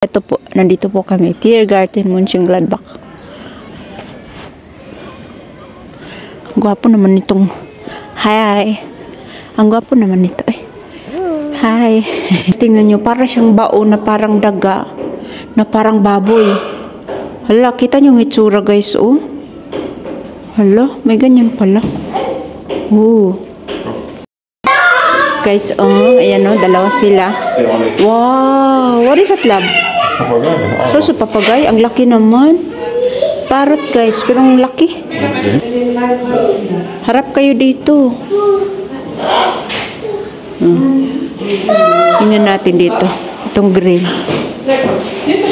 Ito po, nandito po kami, Tiergarten Mönchengladbach. Ang gwapo naman nitong, hi, ang gwapo naman nito eh. Hi. Tingnan nyo, para siyang baon na parang daga, na parang baboy. Hala, kita nyo yung itsura guys, oh. Hala, may ganyan pala. Guys, oh, ayan oh, dalawa sila. Wow, what is that, love? So, sa papagay, ang laki naman. Parrot guys, pero ang laki. Harap kayo dito. Tingnan natin dito. Itong green.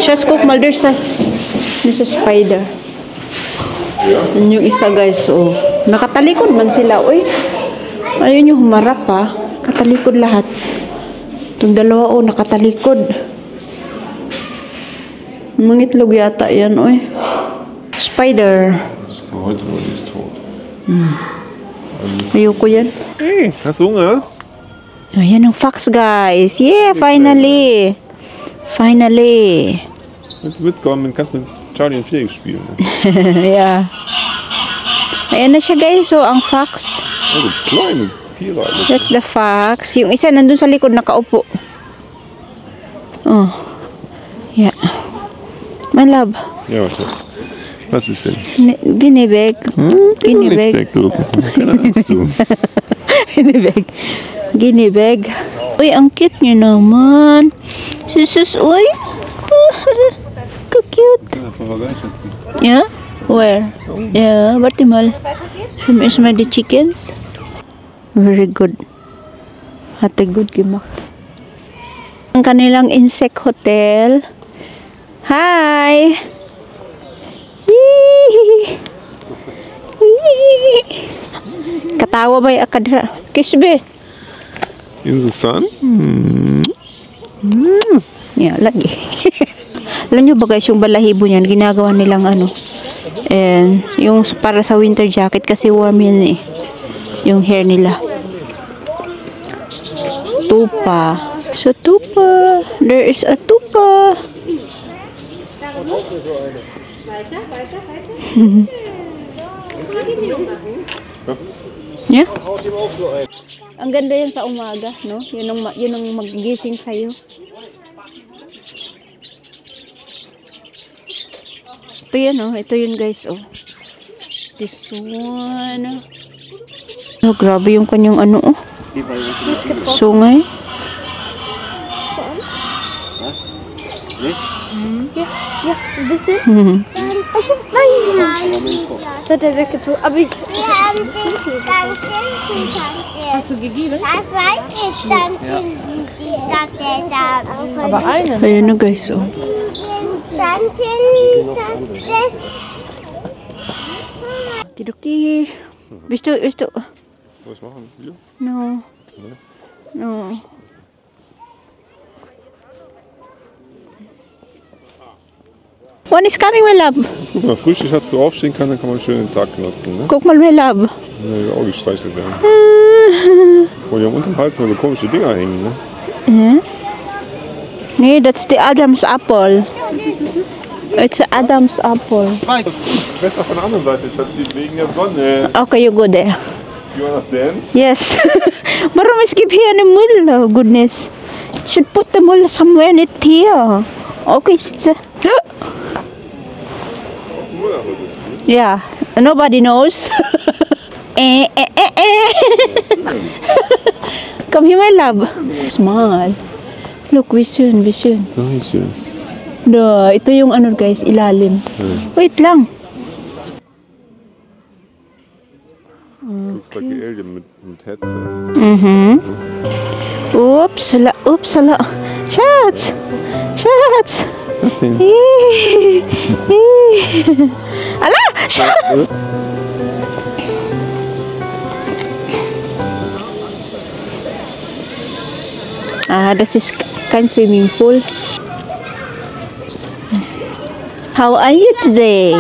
Just cook mal, there's a spider. Yan yung isa guys, oh. Nakatalikod man sila, uy. Ayun yung humarap ha. Nakatalikod lahat. Itong dalawa, oh, nakatalikod. Mangitlog yata yan, oy. Spider. Ayoko yan. Hey, hast du Hunger? Ayan ang fox, guys. Yeah, finally. Finally. Willst du mitkommen? Kannst mit Charlie und Felix spielen. Yeah. Ayan na siya, guys. So, ang fox. Oh, kleines Tiere. That's the fox. Yung isa nandun sa likod, nakaupo. Oh. Yeah. My love. Ja, Schatz. Was ist denn? Ginibeg. Ginibeg. Keine Angst, du. Ginibeg. Ginibeg. Uy, ang cute niyo naman. Susus, uy. Ka-cute. Yeah? Where? Yeah, Batimal. Is my the chickens? Very good. Hati good gimak. Ang kanilang insect hotel. Hi! Yee! Yee! Katawa ba yung akadra? Kiss be! In the sun? Yeah, lagi. Alam nyo ba guys, yung balahibo niyan, ginagawa nilang ano, and yung para sa winter jacket kasi warm yan eh. Yung hair nila. Tupa. So, tupa. There is a tupa. Yeah. Ang ganda yan sa umaga, no? Yun ang magigising sa'yo. Ito yan, oh. Ito yun, guys, oh. This one. Oh, grabe yung kanyang ano, oh. Sungay. Ja, ein bisschen. Nein! Das hat er weggezogen. Aber ich... Hast du gegeben? Das weiß ich dann. Aber eine. Ayan na guys, oh. Tidoki. Willst du? Was machen wir? No. No. One is coming, my love. Jetzt guck mal, Frühstück hat, früh aufstehen kann, dann kann man schön den Tag nutzen. Ne? Guck mal, my love. Ja, auch gestreichelt werden. Oh, die haben unterm Hals mal so komische Dinger hängen, ne? Nee, that's the Adam's apple. It's Adam's apple. Besser von der anderen Seite, Schatzi, wegen der Sonne. Okay, you go there. You understand? Yes. Marum skip here in the middle. Oh, goodness. Should put the mula somewhere in it here. Okay, sit. Yeah, nobody knows. Come here, my love. Small. Look, vision. Nice. Duh, ito yung ano guys, ilalim. Wait lang. Looks like an alien mit headset. Oops, ala. Schatz. Was denn? Ala, Schatz. Das ist kein Swimming Pool. How are you today?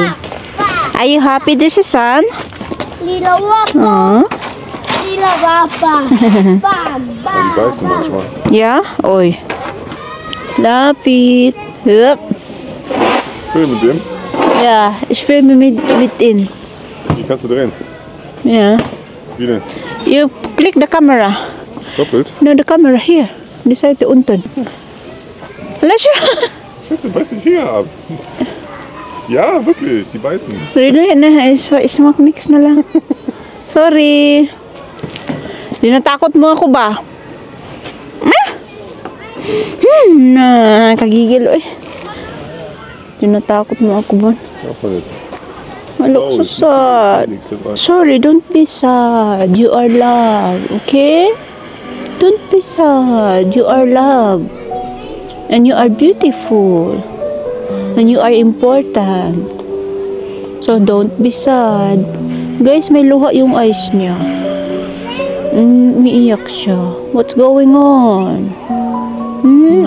Are you happy there's a sun? Lila Wappa. Lila Wappa. Bam, Die beißen manchmal. Ja? Oi. Lapit. Hup. Film mit dem. Ja, ich filme mit in. Die kannst du drehen. Ja. Wie denn? You click the camera. Doppelt? No, the camera here. Die Seite unten. Wala siya. Schätze, beiß den Finger ab. Ja, wirklich, die beißen. Really? Na, is mag nix na lang. Sorry. Di natakot mo ako ba? Kagigil eh. Di natakot mo ako ba? Davon nicht. I look so sad. Sorry, don't be sad. You are loved, okay? Don't be sad. You are loved. And you are beautiful. And you are important. So don't be sad. Guys, may luha yung eyes niya. Umiiyak siya. What's going on?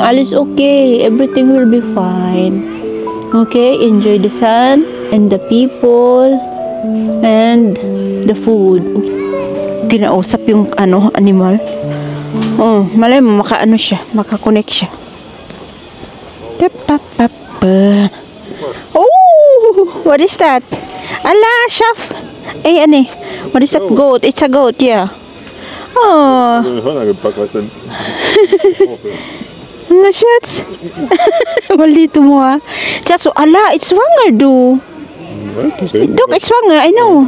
Alice, okay. Everything will be fine. Okay, enjoy the sun and the people and the food. Kinausap yung animal. Oh, malay mo makaano siya, makakonect siya. Oh, what is that? Ala, chef. Eh, ano? What is that? Goat. It's a goat, yeah. Oh. Hörner gepackt, weißt du? Na, Schatz. Malito mo, ha? Schatz, ala, it's swanger, do. Look, it's swanger, I know.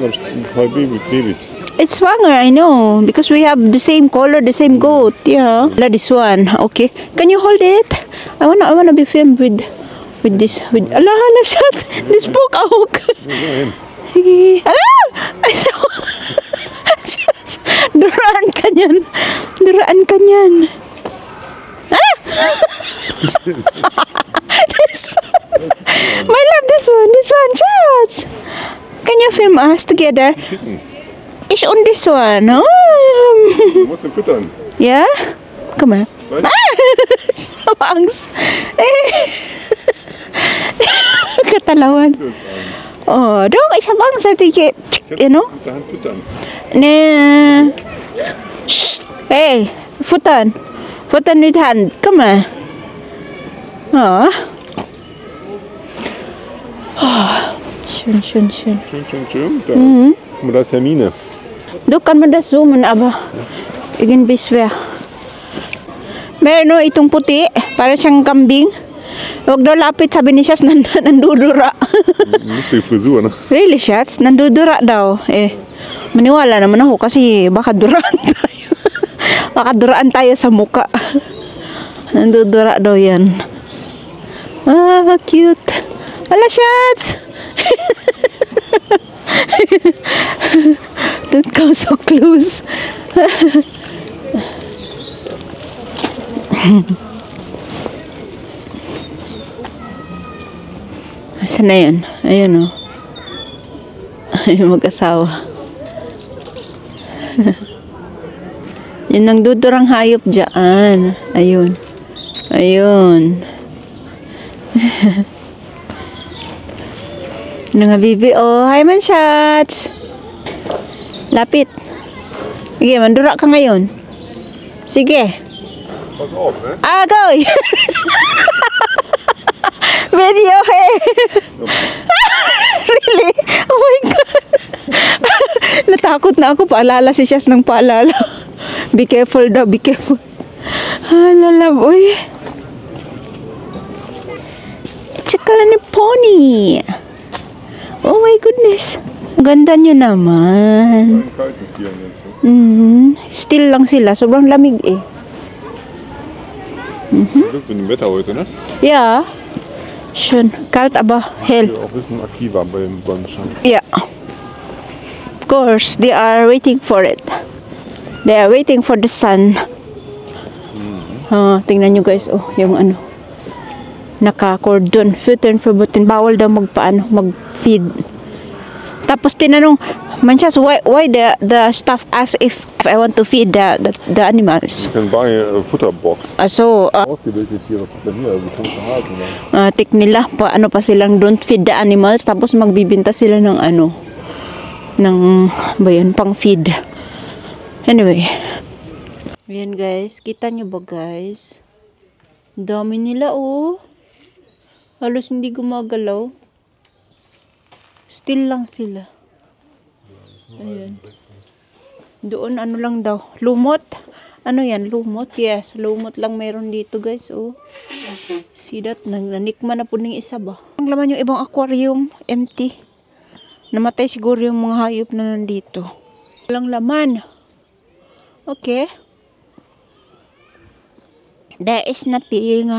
Babys. It's swanger, I know. Because we have the same color, the same goat, yeah. Ala, this one, okay. Can you hold it? I wanna be filmed with this. Ala, Schatz. This poke a hook. Ala! Schatz, duraan ka niyan. Duraan ka niyan. This one. My love, this one, Schatz. Can you film us together? Is on this one. Oh. Du musst ihn füttern. Yeah? Come on. Angst. Katalawan. Oh, dong, isang angst na tiki. You know? Mit der Hand füttern. Nah. Shh. Hey, futan. Futan with hand. Come on. Oh. Schön. Schön. Da. Guck mal, da ist Hermine. Do kan man da zoomen aba. Igin biswa. Meron no itong puti, para siyang kambing. Huwag daw lapit, sabi ni Shats, nandudura. Lustige Frisur, ne? Really, Shats? Nandudura daw. Maniwala naman ako kasi baka duraan tayo. Baka duraan tayo sa muka. Nandudura daw yan. Ah, cute. Hala, Shats! Don't come so close. Asan na yan? Ayun o. Yung mag-asawa. Yun ang dudurang hayop dyan. Ayun. Ano nga, bibi? Oh, hi man, Schatz. Lapit. Sige, mandura ka ngayon. Sige. Pass auf, ne? Go! Video, hey! Really? Oh my God! Natakot na ako. Paalala si Shaz ng paalala. Be careful daw, be careful. Lalaboy. It's a Kalani pony. Oh my goodness. Ganda nyo naman. Kalt mit Tieren jetzt, ne? Still lang sila. Sobrang lamig eh. Glück mit dem Wetter heute, ne? Ja. Schön. Kalt, aber hell. Wir auch ein bisschen aktiver bei dem Sonnenschein. Yeah. Of course, they are waiting for it. They are waiting for the sun. Tingnan nyo guys, oh, yung ano. Naka-cordon. Food forbidden. Bawal daw mag-feed. Tapos tinanong, Manchas, why the staff ask if I want to feed the animals? You can buy a Futterbox. Ausgebildete Tiere. Hier, also große Hasen. Ne? Tik nila, ano pa silang don't feed the animals. Tapos magbibinta sila ng ano, ng, ba yun, pang feed. Anyway. Ayan guys, kita nyo ba guys? Dami nila oh. Halos hindi gumagalaw. Still lang sila. Ayan. Doon ano lang daw. Lumot. Ano yan? Lumot? Yes. Lumot lang meron dito guys. Oh. See that? Nanikma na po ng isa ba? Ang laman yung ibang aquarium. Empty. Namatay siguro yung mga hayop na nandito. Walang laman. Okay. There is nothing.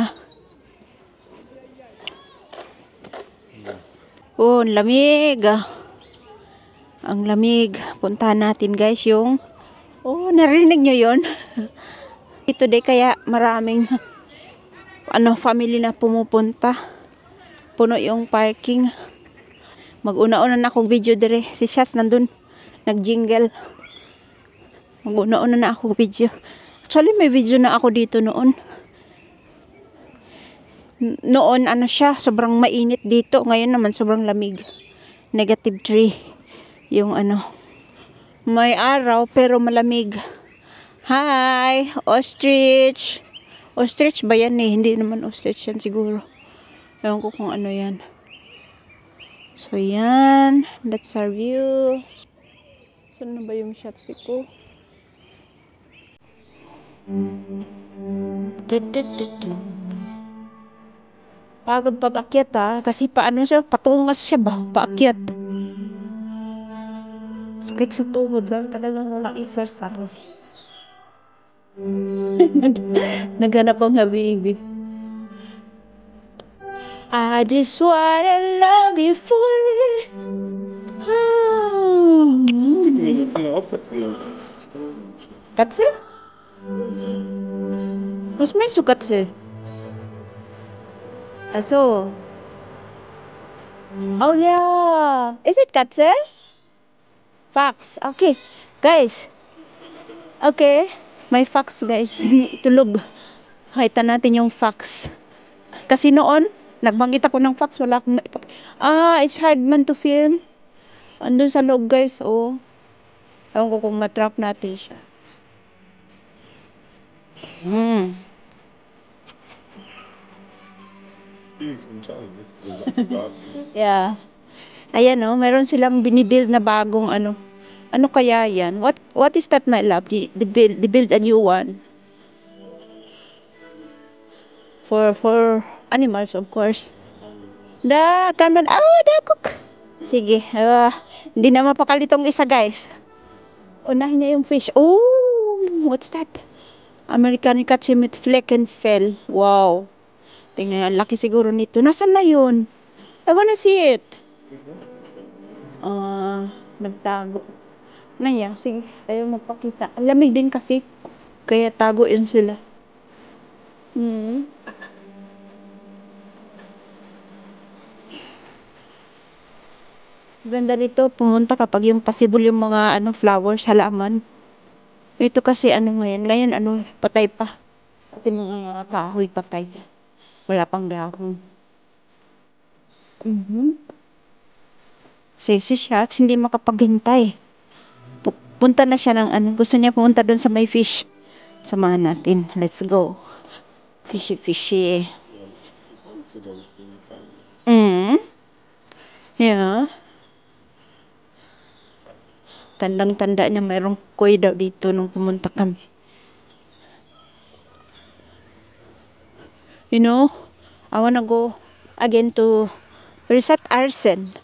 Oh, ang lamig. Ang lamig. Puntahan natin guys yung... Oh, narinig nyo yun? Today kaya maraming family na pumupunta. Puno yung parking. Mag-una-una na akong video dire. Si Shaz nandun. Nag-jingle. Mag-una-una na ako video. Actually, may video na ako dito noon. Noon, siya, sobrang mainit dito. Ngayon naman, sobrang lamig. -3. Yung may araw, pero malamig. Hi! Ostrich! Ostrich ba yan eh? Hindi naman ostrich yan siguro. Ewan ko kung ano yan. So, yan. That's our view. Saan na ba yung shots ko? Pagod pag-akyat kasi siya, patungas siya ba? Paakyat. Sakit sa tuhod lang, talagang na-exercise. Naghanap ang habibi. I just wanna love you for Katze? Was meinst du Katze? Also. Oh yeah. Is it Katze? Fox. Okay. Guys. Okay. May fox guys. Tulog. Kita natin yung fox. Kasi noon, nagbanggit ako ng fox. Wala akong it's hard man to film. Andun sa loob guys. Oh. Ewan ko kung matrap natin siya. Yeah. Ayan meron silang binibuild na bagong Ano kaya yan? What is that, my love? They build a new one. For animals, of course. Dakok. Sige. Hindi na mapakalitong isa, guys. Unahin niya yung fish. Oh, what's that? American Katsimit Fleckenfell. Wow. Tingnan, laki siguro nito. Nasaan na yun? I wanna see it. Nagtago. Sige, ayaw magpakita. Ang lamig din kasi. Kaya tago yun sila. Ganda dito, pumunta kapag yung possible yung mga flowers, halaman. Ito kasi ngayon patay pa. Pati mga kahoy patay. Wala pang dahon. Si Shaz hindi makapaghintay. Punta na siya ng gusto niya pumunta doon sa may fish. Samahan natin. Let's go. Fishy. Yeah. Tandang-tanda niya mayroong koi daw dito nung pumunta kami. I wanna go again to Arsen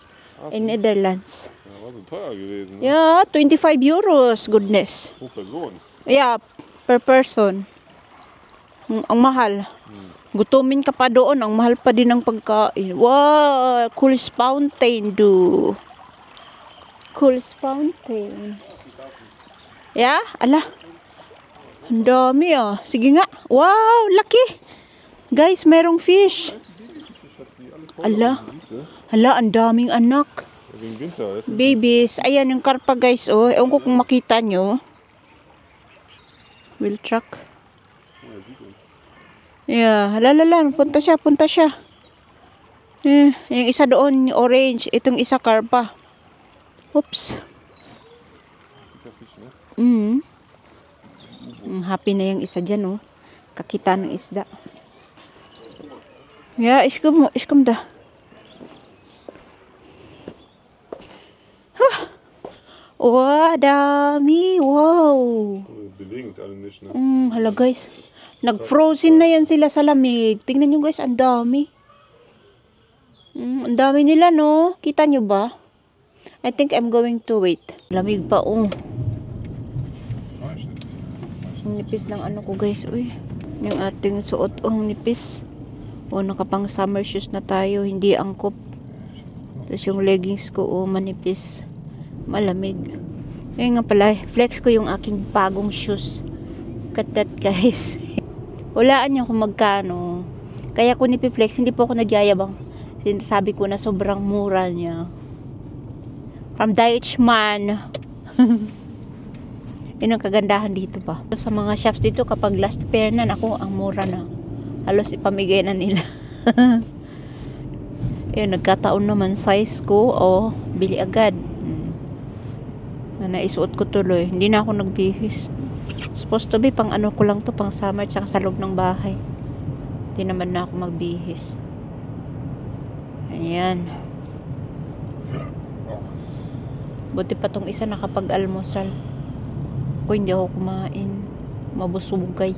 in Netherlands. Was teuer gewesen, ne? Yeah, 25 euros. Goodness. Pro Person. Yeah, per person. Ang mahal. Gutumin ka pa doon. Ang mahal pa din ng pagkain. Wow, Cool's Fountain do. Cool's Fountain. Yeah, ala. Ang dami Sige nga. Wow, laki. Guys, merong fish. Ala. Hala, ang daming anak. Babies. Ayan yung karpa guys. Ewan ko kung makita nyo. Wheel truck. Yeah. Hala. Punta siya. Yung isa doon, orange. Itong isa karpa. Oops. Happy na yung isa dyan. Kakita ng isda. Ja, ich komm da. Oh, dami. Wow. Bewegen sich alle nicht, ne? Hala guys. Nag-frozen na yan sila sa lamig. Tingnan nyo guys, ang dami. Ang dami nila, no? Kita nyo ba? I think I'm going to wait. Lamig pa, oh. Ang nipis ng ano ko guys, uy. Yung ating suot, oh, nipis. Oh, nakapang summer shoes na tayo, hindi angkop. Tapos yung leggings ko, oh, manipis. Malamig. Ayun nga pala, flex ko yung aking bagong shoes. Cut that guys. Walaan niyo kung magkano. Kaya ko nipiflex, hindi po ako nagyayabang. Sinasabi ko na sobrang mura niya. From Deichmann. Yun ang kagandahan dito pa. Sa mga shops dito, kapag last pair na, naku, ang mura na. Halos ipamigay na nila. Yun, nagkataon naman size ko. Oh, bili agad. Naisuot ko tuloy. Hindi na ako nagbihis. Supposed to be, pang ano ko lang to, pang summer, tsaka sa loob ng bahay. Hindi naman na ako magbihis. Ayan. Buti pa tong isa nakapag-almusal. Kung hindi ako kumain, mabusugay.